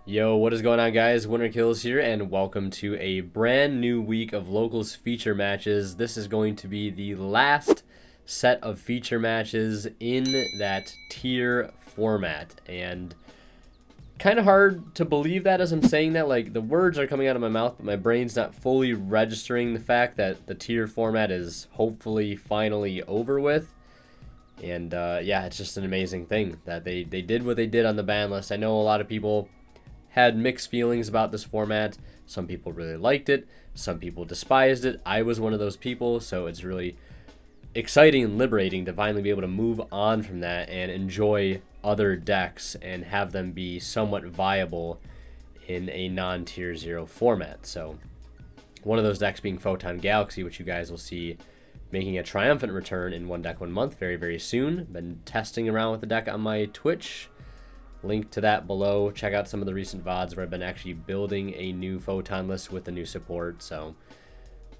Yo, what is going on, guys? Winter Kills here, and welcome to a brand new week of locals feature matches. This is going to be the last set of feature matches in that tier format, and kind of hard to believe that as I'm saying that. Like, the words are coming out of my mouth, but my brain's not fully registering the fact that the tier format is hopefully finally over with. And yeah, it's just an amazing thing that they did what they did on the ban list. I know a lot of people had mixed feelings about this format. Some people really liked it. Some people despised it. I was one of those people, so it's really exciting and liberating to finally be able to move on from that and enjoy other decks and have them be somewhat viable in a non-tier 0 format. So one of those decks being Photon Galaxy, which you guys will see making a triumphant return in One Deck 1 Month very, very soon. Been testing around with the deck on my Twitch. Link to that below. Check out some of the recent VODs where I've been actually building a new Photon list with the new support. So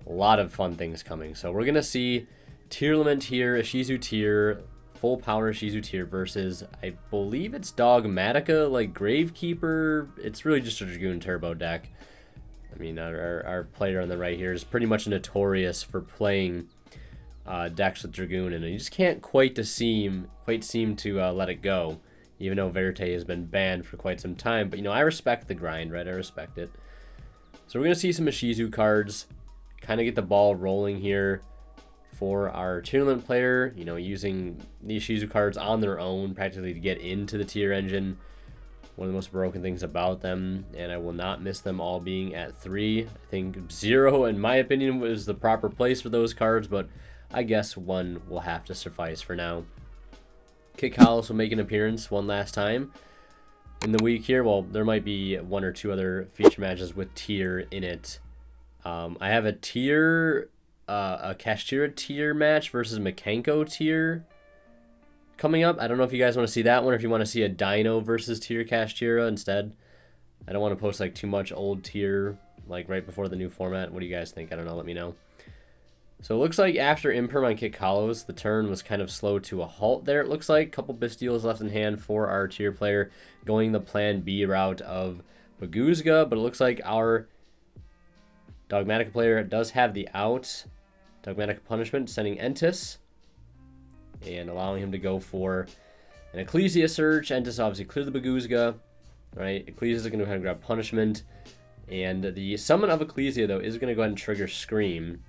a lot of fun things coming. So we're going to see Tearlament here, Ishizu tier, full power Ishizu tier versus, I believe it's Dogmatika, like Gravekeeper. It's really just a Dragoon Turbo deck. I mean, our player on the right here is pretty much notorious for playing decks with Dragoon, and he just can't quite seem to let it go. Even though Verte has been banned for quite some time. But, you know, I respect the grind, right? I respect it. So we're going to see some Ishizu cards. Kind of get the ball rolling here for our Tearlament player. You know, using the Ishizu cards on their own practically to get into the tier engine. One of the most broken things about them. And I will not miss them all being at 3. I think 0, in my opinion, was the proper place for those cards. But I guess 1 will have to suffice for now. Kit Kalos will make an appearance one last time in the week here. Well, there might be 1 or 2 other feature matches with tier in it. I have a tier, a Kashtira tier match versus Makenko tier coming up. I don't know if you guys want to see that one or if you want to see a Dino versus tier Kashtira instead. I don't want to post like too much old tier like right before the new format. What do you guys think? I don't know. Let me know. So it looks like after Imperm on Kit Kalos, the turn was kind of slow to a halt there. It looks like a couple Bystials left in hand for our tier player, going the plan B route of Baguzga, but it looks like our Dogmatika player does have the out. Dogmatika Punishment, sending Entis, and allowing him to go for an Ecclesia search. Entis obviously clear the Baguzga, right? Ecclesia is going to go ahead and grab Punishment, and the summon of Ecclesia, though, is going to go ahead and trigger Scream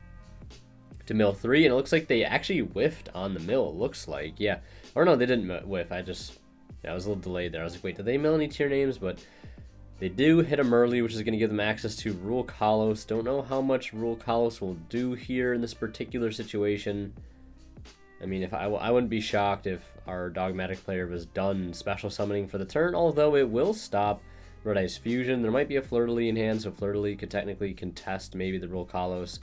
to mill 3, and it looks like they actually whiffed on the mill, it looks like. Yeah, or no, they didn't whiff. I was a little delayed there. I was like, wait, did they mill any tier names? But they do hit them early, which is going to give them access to Rule Kalos. Don't know how much Rule Kalos will do here in this particular situation. I mean, if I wouldn't be shocked if our Dogmatic player was done special summoning for the turn, although it will stop Red Eyes Fusion. There might be a Fleur-de-Lis in hand, so Fleur-de-Lis could technically contest maybe the Rule Kalos.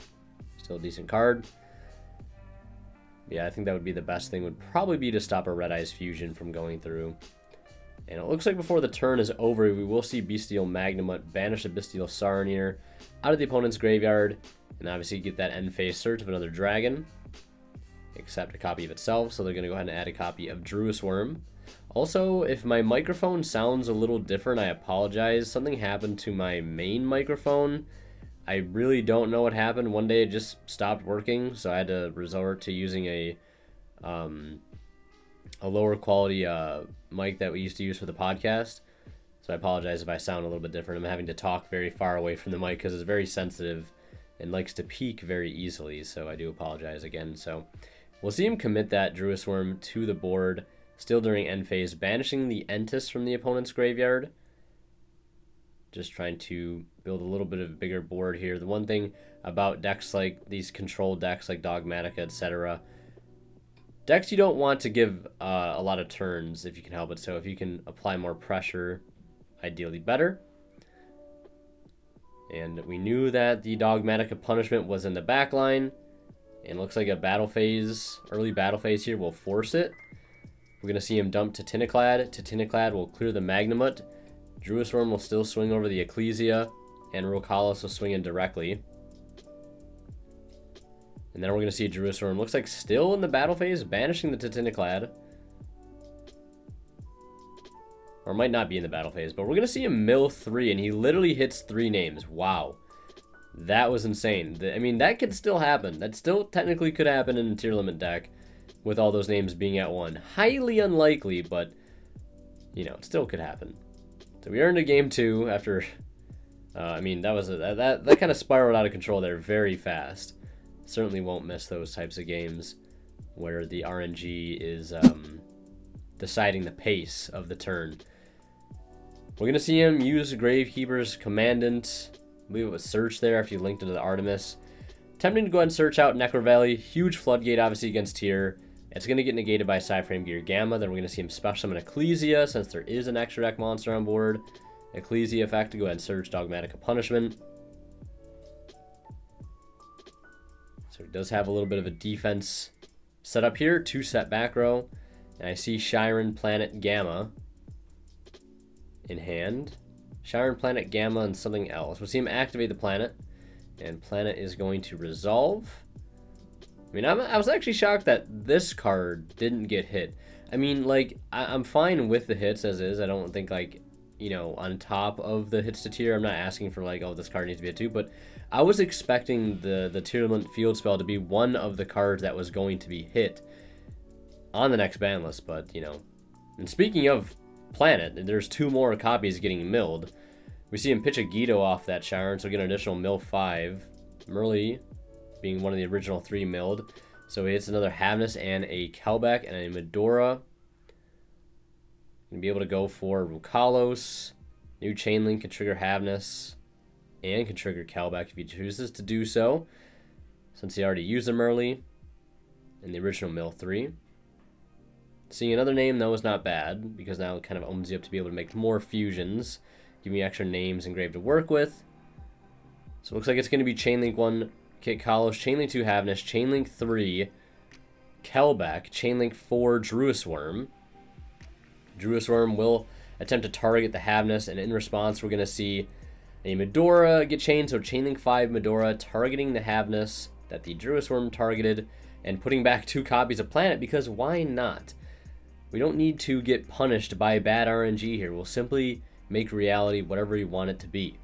Still a decent card. Yeah, I think that would be the best thing, would probably be to stop a Red Eyes Fusion from going through. And it looks like before the turn is over, we will see Bestial Magnamut banish a Bestial Saronir out of the opponent's graveyard, and obviously get that end phase search of another dragon, except a copy of itself, so they're going to go ahead and add a copy of Druis Worm. Also, if my microphone sounds a little different, I apologize. Something happened to my main microphone. I really don't know what happened. One day it just stopped working, so I had to resort to using a lower quality mic that we used to use for the podcast. So I apologize if I sound a little bit different. I'm having to talk very far away from the mic because it's very sensitive and likes to peak very easily, so I do apologize again. So we'll see him commit that Druis Worm to the board, still during end phase, banishing the Entis from the opponent's graveyard. Just trying to build a little bit of a bigger board here. The one thing about decks like these control decks like Dogmatika, etc., decks you don't want to give a lot of turns if you can help it. So if you can apply more pressure, ideally better. And we knew that the Dogmatika Punishment was in the back line. And it looks like a battle phase, early battle phase here will force it. We're going to see him dump Titiniclad. Titiniclad will clear the Magnamut. Druis Worm will still swing over the Ecclesia, and Rule Kalos will swing in directly. And then we're going to see Druis Worm, looks like still in the battle phase, banishing the Titiniclad. Or might not be in the battle phase, but we're going to see him mill 3, and he literally hits 3 names. Wow. That was insane. I mean, that could still happen. That still technically could happen in a Tearlament deck with all those names being at 1. Highly unlikely, but, you know, it still could happen. So we earned a game 2 after... I mean, that was that kind of spiraled out of control there very fast. Certainly won't miss those types of games where the RNG is deciding the pace of the turn. We're going to see him use Gravekeeper's Commandant. I believe it was Search there after you linked into the Artemis. Tempting to go ahead and search out Necro Valley. Huge Floodgate, obviously, against Tier. It's going to get negated by Psyframe Gear Gamma. Then we're going to see him special summon Ecclesia, since there is an extra deck monster on board. Ecclesia effect to go ahead and search Dogmatika Punishment. So he does have a little bit of a defense set up here. 2-set back row. And I see Shiren Planet Gamma in hand. Shiren Planet Gamma and something else. We'll see him activate the planet. And planet is going to resolve. I mean, I was actually shocked that this card didn't get hit. I mean, like, I'm fine with the hits as is. I don't think, like, you know, on top of the hits to tier, I'm not asking for, like, oh, this card needs to be hit too. But I was expecting the Tearlament Field Spell to be one of the cards that was going to be hit on the next ban list. But, you know, and speaking of planet, there's 2 more copies getting milled. We see him pitch a Guido off that Shiren, so we get an additional mill 5. Merly being one of the original 3 milled. So he hits another Havnus and a Kelbeck and a Medora. Gonna be able to go for Rukalos. New Chainlink can trigger Havnus and can trigger Kelbeck if he chooses to do so, since he already used them early in the original mill 3. Seeing another name, though, is not bad, because now it kind of opens you up to be able to make more fusions, give me extra names engraved to work with. So it looks like it's going to be Chainlink 1, Kit Kalos, Chainlink 2, Havnus, Chainlink 3, Kelbeck, Chainlink 4, Druis Worm. Druis Worm will attempt to target the Havnus, and in response, we're going to see a Medora get chained, so Chainlink 5 Medora targeting the Havnus that the Druis Worm targeted, and putting back 2 copies of Planet, because why not? We don't need to get punished by bad RNG here. We'll simply make reality whatever we want it to be.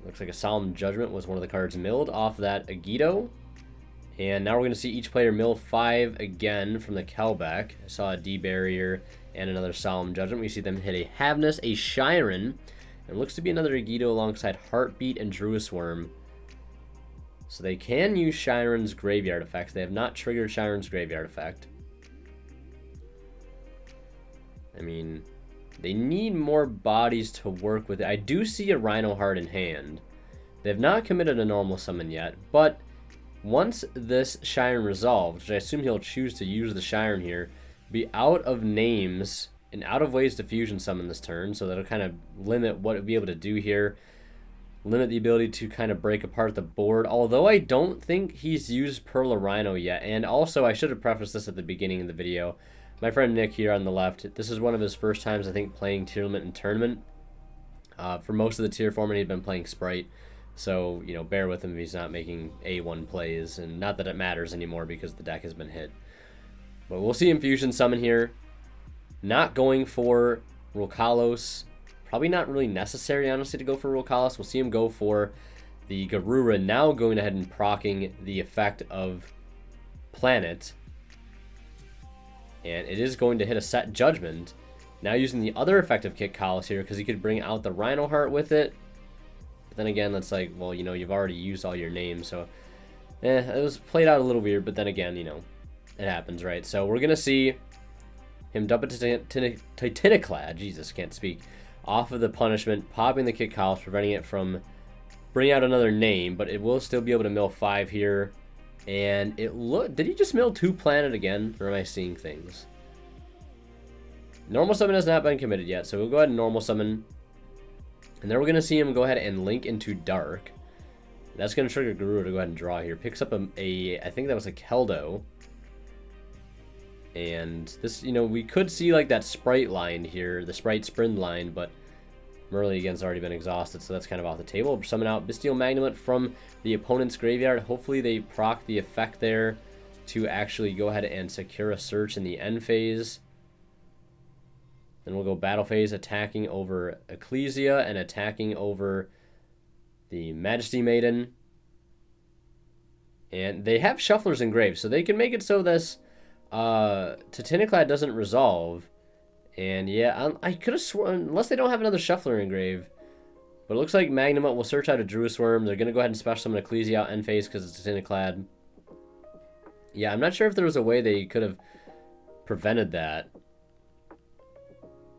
Looks like a Solemn Judgment was one of the cards milled off that Agido. And now we're going to see each player mill 5 again from the Kelbeck. I saw a D-Barrier and another Solemn Judgment. We see them hit a Havnus, a Shiren, and looks to be another Agido alongside Heartbeat and Druis Worm. So they can use Shiren's Graveyard effect. They have not triggered Shiren's Graveyard effect. I mean, they need more bodies to work with it. I do see a Rhino Heart in hand. They have not committed a normal summon yet, but once this Shiren resolves, which I assume he'll choose to use the Shiren here, be out of names and out of ways to fusion summon this turn, so that'll kind of limit what it'll be able to do here. Limit the ability to kind of break apart the board, although I don't think he's used Pearl of Rhino yet. And also, I should have prefaced this at the beginning of the video. My friend Nick here on the left, this is one of his first times, I think, playing Tearlament and Tournament. For most of the tier format, he'd been playing Sprite. So, you know, bear with him if he's not making A1 plays. And not that it matters anymore because the deck has been hit. But we'll see him fusion summon here. Not going for Rukalos. Probably not really necessary, honestly, to go for Rukalos. We'll see him go for the Garura, now going ahead and proccing the effect of Planet. And it is going to hit a set Judgment. Now using the other effect of Kit Kalos here, because he could bring out the Rhino Heart with it. But then again, that's like, well, you know, you've already used all your names, so it was played out a little weird, but then again, you know, it happens, right? So we're going to see him dump it to Titaniclad, Jesus, can't speak, off of the punishment, popping the Kit Kalos, preventing it from bringing out another name, but it will still be able to mill 5 here. And it did he just mill 2 Planet again, or am I seeing things? Normal summon has not been committed yet, so we'll go ahead and normal summon. And then we're going to see him go ahead and link into Dark. That's going to trigger Guru to go ahead and draw here. Picks up I think that was a Keldo. And this, you know, we could see like that Sprite line here, the Sprite Sprint line, but Merly again's already been exhausted, so that's kind of off the table. Summon out Bestial Magnemite from the opponent's graveyard. Hopefully they proc the effect there to actually go ahead and secure a search in the end phase. Then we'll go battle phase, attacking over Ecclesia and attacking over the Majesty Maiden. And they have Shufflers engraved, so they can make it so this Titaniclad doesn't resolve. And yeah, I could have sworn, unless they don't have another Shuffler engraved. But it looks like Magnamut will search out a Druid Worm. They're going to go ahead and special summon Ecclesia out end phase because it's Titaniclad. Yeah, I'm not sure if there was a way they could have prevented that.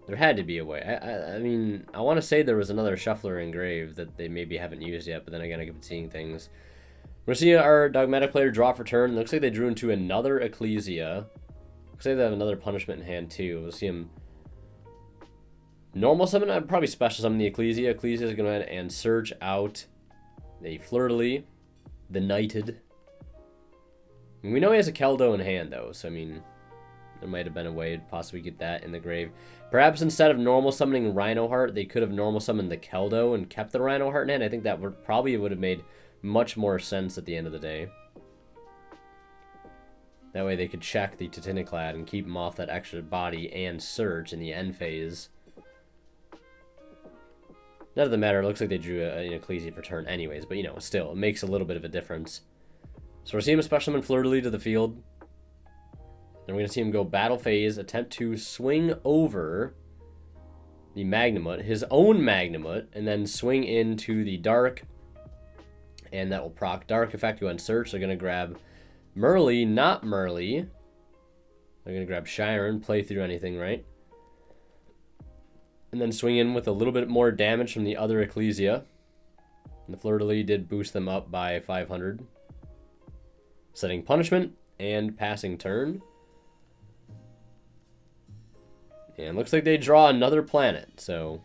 There had to be a way. I mean, I want to say there was another Shuffler engraved that they maybe haven't used yet, but then again, I keep seeing things. We're seeing our Dogmatic player draw for turn. It looks like they drew into another Ecclesia. Looks like they have another punishment in hand too. We'll see him normal summon. I'd probably special summon the Ecclesia. Ecclesia is going to go ahead and search out the Fleur-de-Lis, the Knighted. I mean, we know he has a Keldo in hand though, so I mean, there might have been a way to possibly get that in the grave. Perhaps instead of normal summoning Rhino Heart, they could have normal summoned the Keldo and kept the Rhino Heart in hand. I think that would have made much more sense at the end of the day. That way they could check the Titaniclad and keep him off that extra body and surge in the end phase. None of the matter, it looks like they drew an Ecclesia for turn anyways, but you know, still, it makes a little bit of a difference. So we're seeing a special summon Fleur-de-Lis to the field. Then we're going to see him go battle phase, attempt to swing over the Magnamut, his own Magnamut, and then swing into the Dark. And that will proc Dark effect, go and search. They're going to grab Merly, not Merly. They're going to grab Shiren, play through anything, right? And then swing in with a little bit more damage from the other Ecclesia. And the Fleur-de-Lis did boost them up by 500. Setting punishment and passing turn. And looks like they draw another planet. So,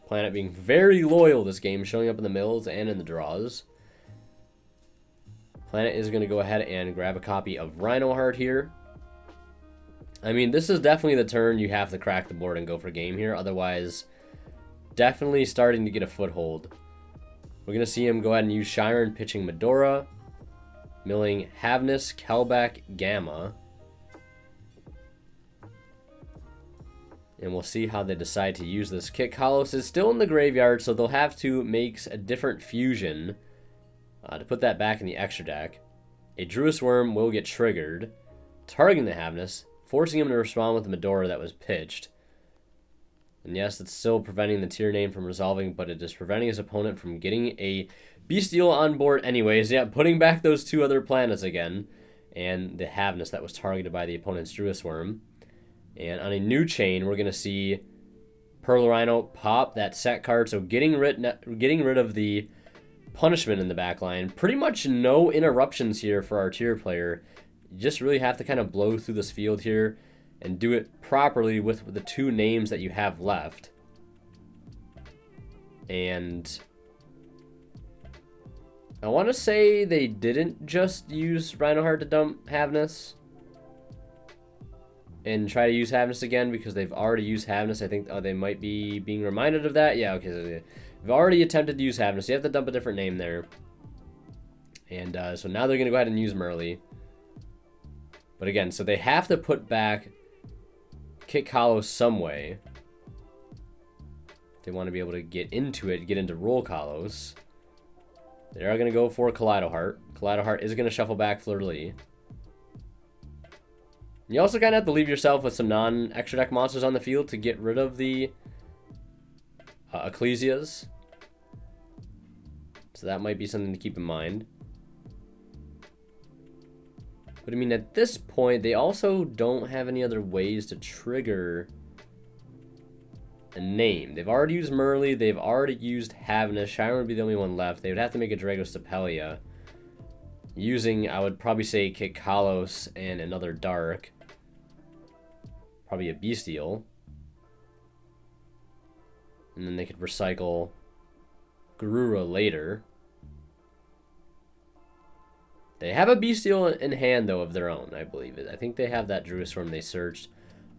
planet being very loyal this game, showing up in the mills and in the draws. Planet is going to go ahead and grab a copy of Rhino Heart here. I mean, this is definitely the turn you have to crack the board and go for game here. Otherwise, definitely starting to get a foothold. We're going to see him go ahead and use Shiren, pitching Medora, milling Havnus, Kelback, Gamma. And we'll see how they decide to use this. Kit Kalos is still in the graveyard, so they'll have to make a different fusion to put that back in the extra deck. A Druid Worm will get triggered, targeting the Havnus, forcing him to respond with the Medora that was pitched. And yes, it's still preventing the tier name from resolving, but it is preventing his opponent from getting a Bestial on board anyways. Yeah, putting back those two other planets again, and the Havnus that was targeted by the opponent's Druid Worm. And on a new chain, we're going to see Pearl Rhino pop that set card, so getting rid of the punishment in the back line. Pretty much no interruptions here for our tier player. You just really have to kind of blow through this field here and do it properly with the two names that you have left. And I want to say they didn't just use Rhino Heart to dump Havnus and try to use Havnus again, because they've already used Havnus. I think they might be being reminded of that. Yeah, okay. So they've already attempted to use Havnus. You have to dump a different name there. And so now they're going to go ahead and use Merly. But again, so they have to put back Kit Kalos some way. They want to be able to get into it, get into Roll Kalos. They are going to go for Kaleido Heart. Kaleido Heart is going to shuffle back Fleur-de-Lis. You also kind of have to leave yourself with some non-extra deck monsters on the field to get rid of the Ecclesias. So that might be something to keep in mind. But I mean, at this point, they also don't have any other ways to trigger a name. They've already used Merly. They've already used Havnus. Shiren would be the only one left. They would have to make a Dragostapelia. Using, I would probably say, Kit Kalos and another Dark. Probably a Bestial. And then they could recycle Garura later. They have a Bestial in hand, though, of their own, I believe. I think they have that Druid Storm they searched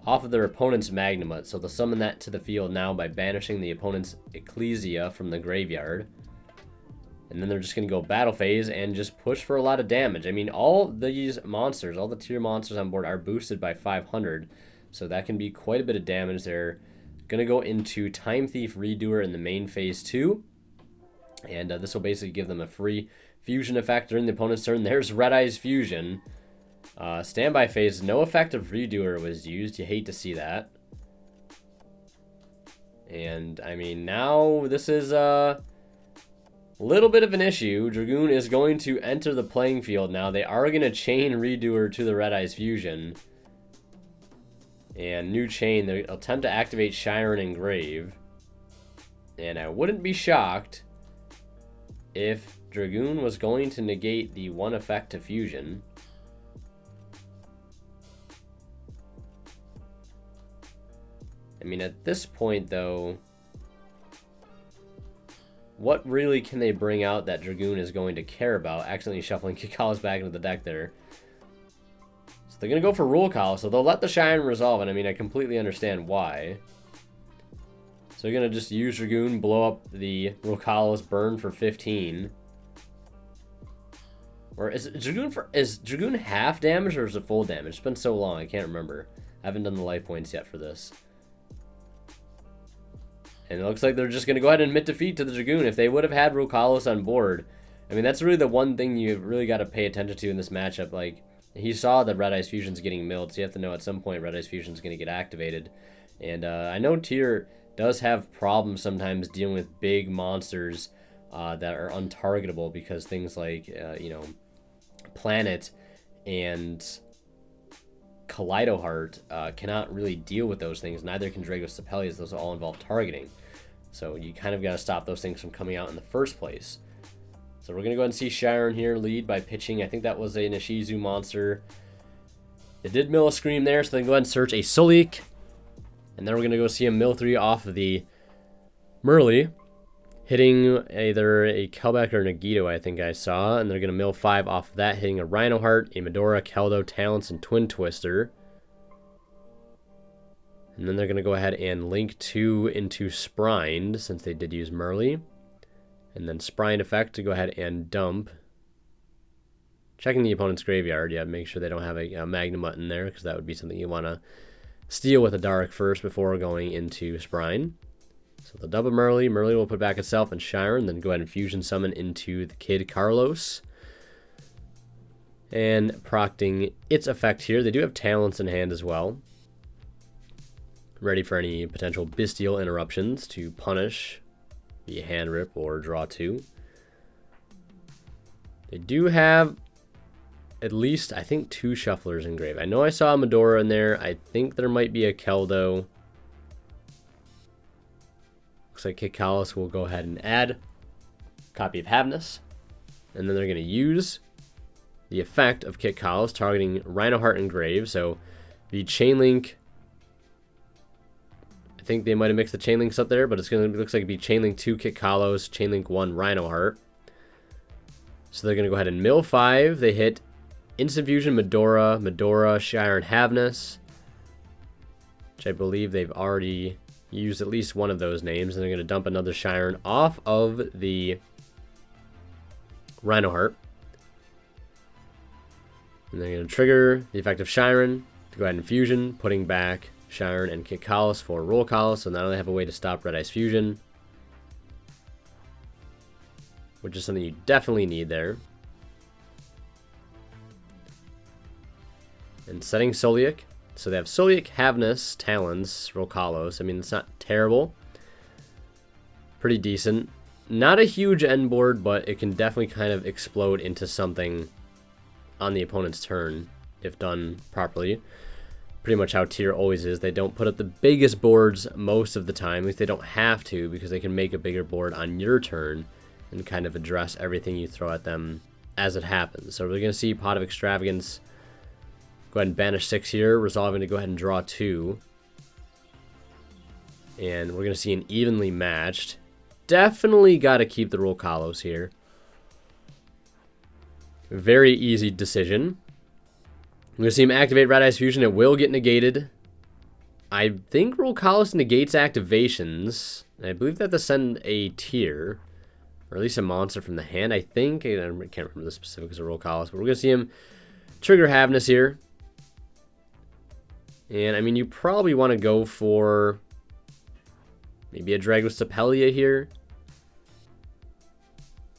off of their opponent's Magnamut. So they'll summon that to the field now by banishing the opponent's Ecclesia from the graveyard. And then they're just going to go battle phase and just push for a lot of damage. I mean, all these monsters, all the tier monsters on board are boosted by 500. So that can be quite a bit of damage there. Gonna go into Time Thief Redoer in the main phase 2. And this will basically give them a free fusion effect during the opponent's turn. There's Red Eyes Fusion. Standby phase, no effective Redoer was used. You hate to see that. And, I mean, now this is a little bit of an issue. Dragoon is going to enter the playing field now. They are going to chain Redoer to the Red Eyes Fusion. And new chain, they'll attempt to activate Shiren and Grave. And I wouldn't be shocked if Dragoon was going to negate the one effect to fusion. I mean, at this point, though, what really can they bring out that Dragoon is going to care about? Accidentally shuffling Kikalas back into the deck there. So they're going to go for Rule Call, so they'll let the Shiren resolve, and I mean, I completely understand why. So you're going to just use Dragoon, blow up the Rokalos, burn for 15. Or is Dragoon half damage or is it full damage? It's been so long, I can't remember. I haven't done the life points yet for this. And it looks like they're just going to go ahead and admit defeat to the Dragoon. If they would have had Rokalos on board, I mean, that's really the one thing you really got to pay attention to in this matchup. Like, he saw that Red Eyes Fusion's getting milled, so you have to know at some point Red Eyes Fusion's going to get activated. And I know Tier does have problems sometimes dealing with big monsters that are untargetable because things like, you know, Planet and Kaleido Heart cannot really deal with those things. Neither can Dragos Sepelius. Those all involve targeting. So you kind of got to stop those things from coming out in the first place. So we're going to go ahead and see Shiren here lead by pitching. I think that was an Ishizu monster. They did mill a Scream there, so they can go ahead and search a Sulik. And then we're going to go see a mill 3 off of the Merly, hitting either a Kelbeck or Nagito, I think I saw. And they're going to mill 5 off of that, hitting a Rhino Heart, a Medora, Keldo, Talents, and Twin Twister. And then they're going to go ahead and link 2 into Sprined, since they did use Merly. And then Sprined effect to go ahead and dump. Checking the opponent's graveyard, yeah, make sure they don't have a Magnum Button there, because that would be something you want to steal with a Dark first before going into Sprine. So they'll double Merly. Merly will put back itself and Shiren, then go ahead and fusion summon into the Kid Carlos. And procting its effect here. They do have Talents in hand as well. Ready for any potential bestial interruptions to punish via hand rip or draw 2. They do have at least, I think, 2 shufflers in grave. I know I saw a Medora in there. I think there might be a Keldo. Looks like Kikalas will go ahead and add copy of Havness. And then they're going to use the effect of Kikalas targeting Rhino Heart and Grave. So the Chainlink, I think they might have mixed the Chainlinks up there, but it's going to looks like it'd be Chainlink 2 Kikalos, Chainlink 1 Rhino Heart. So they're going to go ahead and mill 5. They hit Instant Fusion, Medora, Shiren, Havness, which I believe they've already used at least one of those names. And they're going to dump another Shiren off of the Rhino Heart. And they're going to trigger the effect of Shiren to go ahead and fusion, putting back Shiren and Kikalas for Roll Call. So now they have a way to stop Red Eyes Fusion, which is something you definitely need there. And setting Soliak. So they have Soliak, Havness, Talons, Rokalos. I mean, it's not terrible. Pretty decent. Not a huge end board, but it can definitely kind of explode into something on the opponent's turn if done properly. Pretty much how Tier always is. They don't put up the biggest boards most of the time. At least they don't have to, because they can make a bigger board on your turn and kind of address everything you throw at them as it happens. So we're going to see Pot of Extravagance go ahead and banish 6 here, resolving to go ahead and draw 2. And we're going to see an evenly matched. Definitely got to keep the Rokalos here. Very easy decision. I'm going to see him activate Red Eyes Fusion. It will get negated. I think Rokalos negates activations. I believe they have to send a tier, or at least a monster from the hand, I think. I can't remember the specifics of Rokalos, but we're going to see him trigger Havness here. And, I mean, you probably want to go for Maybe a drag with Sepelia here.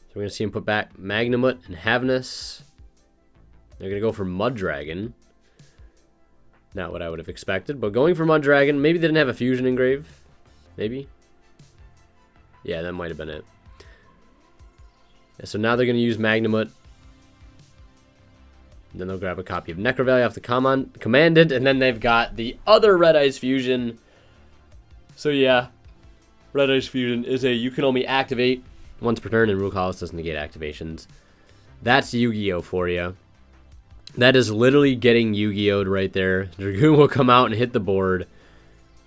So we're going to see him put back Magnamut and Havnus. They're going to go for Mud Dragon. Not what I would have expected, but going for Mud Dragon. Maybe they didn't have a Fusion Engrave. Maybe. Yeah, that might have been it. Yeah, so now they're going to use Magnamut. Then they'll grab a copy of Necro Valley off the Commandant, and then they've got the other Red Eyes Fusion. So yeah, Red Eyes Fusion is a you can only activate once per turn, and Rule Colors doesn't negate activations. That's Yu-Gi-Oh for you. That is literally getting Yu-Gi-Oh'd right there. Dragoon will come out and hit the board.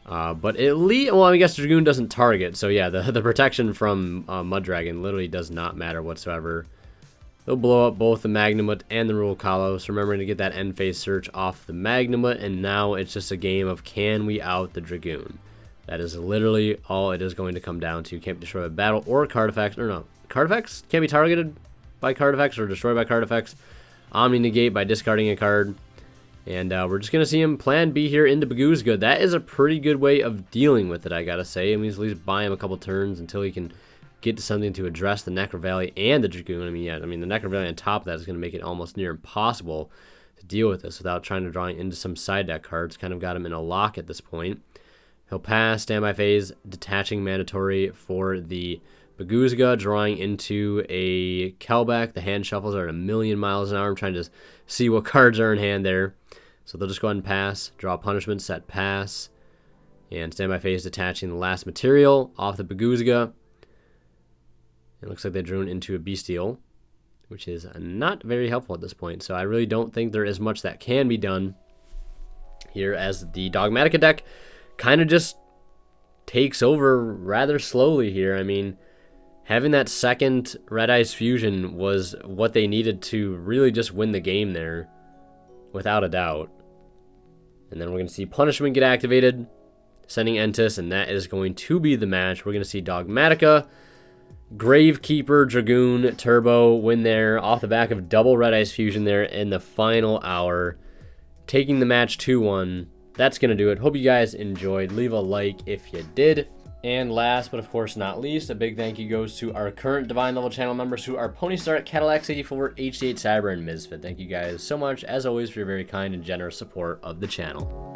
But at least, well, I guess Dragoon doesn't target. So yeah, the protection from Mud Dragon literally does not matter whatsoever. They'll blow up both the Magnamut and the Rule Kalos, remembering to get that end phase search off the Magnamut, and now it's just a game of can we out the Dragoon. That is literally all it is going to come down to. Can't be destroyed by battle or card effects. Or no, card effects can't be targeted by card effects or destroyed by card effects. Omni negate by discarding a card. And we're just going to see him plan B here into Baguzga. That is a pretty good way of dealing with it, I gotta say. I mean, at least buy him a couple turns until he can get to something to address the Necro Valley and the Dragoon. I mean, the Necro Valley on top of that is going to make it almost near impossible to deal with this without trying to draw into some side deck cards. Kind of got him in a lock at this point. He'll pass standby phase, detaching mandatory for the Baguzga, drawing into a Kelbeck. The hand shuffles are at 1,000,000 miles an hour. I'm trying to see what cards are in hand there. So they'll just go ahead and pass, draw punishment, set pass, and standby phase detaching the last material off the Baguzga. It looks like they drew into a Bestial, which is not very helpful at this point. So I really don't think there is much that can be done here, as the Dogmatika deck kind of just takes over rather slowly here. I mean, having that second Red Eyes Fusion was what they needed to really just win the game there, without a doubt. And then we're going to see Punishment get activated, sending Entis, and that is going to be the match. We're going to see Dogmatika, Gravekeeper, Dragoon, Turbo win there off the back of double Red Eyes Fusion there in the final hour, taking the match 2-1. That's going to do it. Hope you guys enjoyed. Leave a like if you did. And last but of course not least, a big thank you goes to our current Divine level channel members who are Pony Start, Cadillacs84, HD8 Cyber, and Misfit. Thank you guys so much, as always, for your very kind and generous support of the channel.